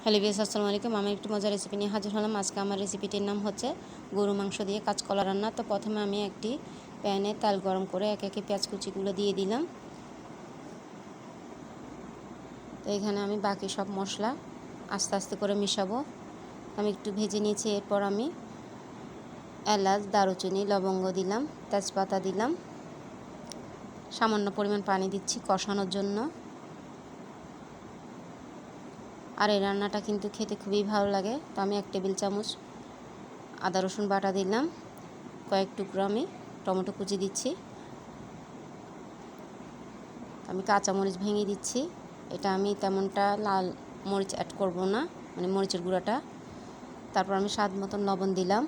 Hello viewers, আসসালামু আলাইকুম। আমি একটু মজার রেসিপি নিয়ে হাজির হলাম। আজকে আমার রেসিপিটির নাম হচ্ছে গরু মাংস দিয়ে কাঁচকলা রান্না। তো প্রথমে আমি একটি প্যানে তেল গরম করে একে একে পেঁয়াজ কুচিগুলো দিয়ে দিলাম। তো এখানে আমি বাকি সব মশলা আস্তে আস্তে করে মিশাবো। আমি একটু ভেজে নিয়েছি। এরপর আমি এলাচ, দারুচিনি, লবঙ্গ দিলাম, তেজপাতা দিলাম, সামান্য পরিমাণ পানি দিচ্ছি কষানোর জন্য। আর এই রান্নাটা কিন্তু খেতে খুবই ভালো লাগে। তো আমি 1 টেবিল চামচ আদা রসুন বাটা দিলাম, কয়েক টুকরো আমি টমেটো কুচি দিচ্ছি, আমি কাঁচামরিচ ভেঙে দিচ্ছি। এটা আমি তেমনটা লাল মরিচ অ্যাড করব না, মানে মরিচের গুঁড়াটা। তারপর আমি স্বাদ মতন লবণ দিলাম।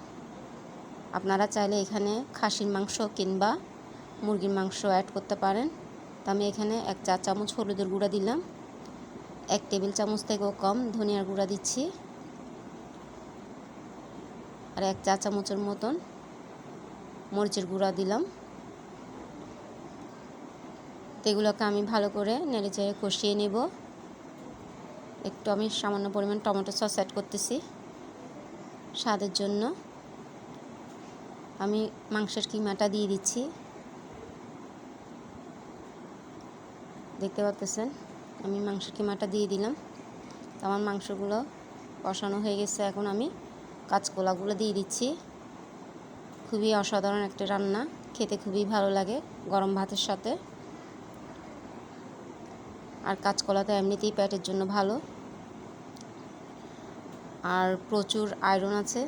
আপনারা চাইলে এখানে খাসির মাংস কিংবা মুরগির মাংস অ্যাড করতে পারেন। তো আমি এখানে 1 চা চামচ হলুদের গুঁড়া দিলাম, 1 টেবিল চামচ থেকেও কম ধনিয়ার গুঁড়া দিচ্ছি, আর 1 চা চামচের মতন মরিচের গুঁড়া দিলাম। তো এগুলোকে আমি ভালো করে নেড়েচেড়ে কষিয়ে নেব। একটু আমি সামান্য পরিমাণ টমেটো সস অ্যাড করতেছি স্বাদের জন্য। আমি মাংসের কিমাটা দিয়ে দিচ্ছি, দেখতে পাচ্ছেন আমি মাংসের কিমাটা দিয়ে দিলাম। তো আমার মাংসগুলো কষানো হয়ে গেছে। এখন আমি কাঁচকলাগুলো দিয়ে দিচ্ছি। খুবই অসাধারণ একটা রান্না, খেতে খুবই ভালো লাগে গরম ভাতের সাথে। আর কাঁচকলা তো এমনিতেই পেটের জন্য ভালো, আর প্রচুর আয়রন আছে,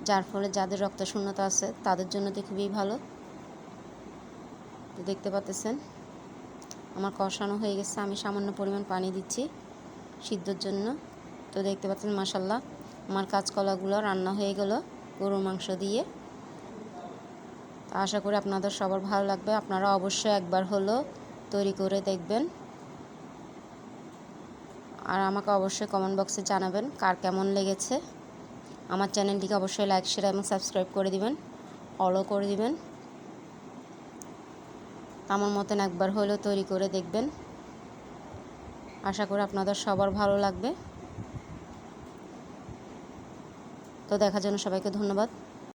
যার ফলে যাদের রক্তশূন্যতা আছে তাদের জন্য তো খুবই ভালো। তো দেখতে পাচ্ছেন আমার কষানো হয়ে গেছে। আমি সামান্য পরিমাণ পানি দিচ্ছি সিদ্ধর জন্য। তো দেখতে পাচ্ছেন মাশাআল্লাহ আমার কাঁচকলাগুলো রান্না হয়ে গেল গরুর মাংস দিয়ে। আশা করি আপনাদের সবার ভালো লাগবে। আপনারা অবশ্যই একবার হলো তৈরি করে দেখবেন, আর আমাকে অবশ্যই কমেন্ট বক্সে জানাবেন কার কেমন লেগেছে। আমার চ্যানেলটিকে অবশ্যই লাইক, শেয়ার এবং সাবস্ক্রাইব করে দিবেন, ফলো করে দিবেন। আমার মতন একবার হলেও তৈরি করে দেখবেন। আশা করি আপনাদের সবার ভালো লাগবে। তো দেখার জন্য সবাইকে ধন্যবাদ।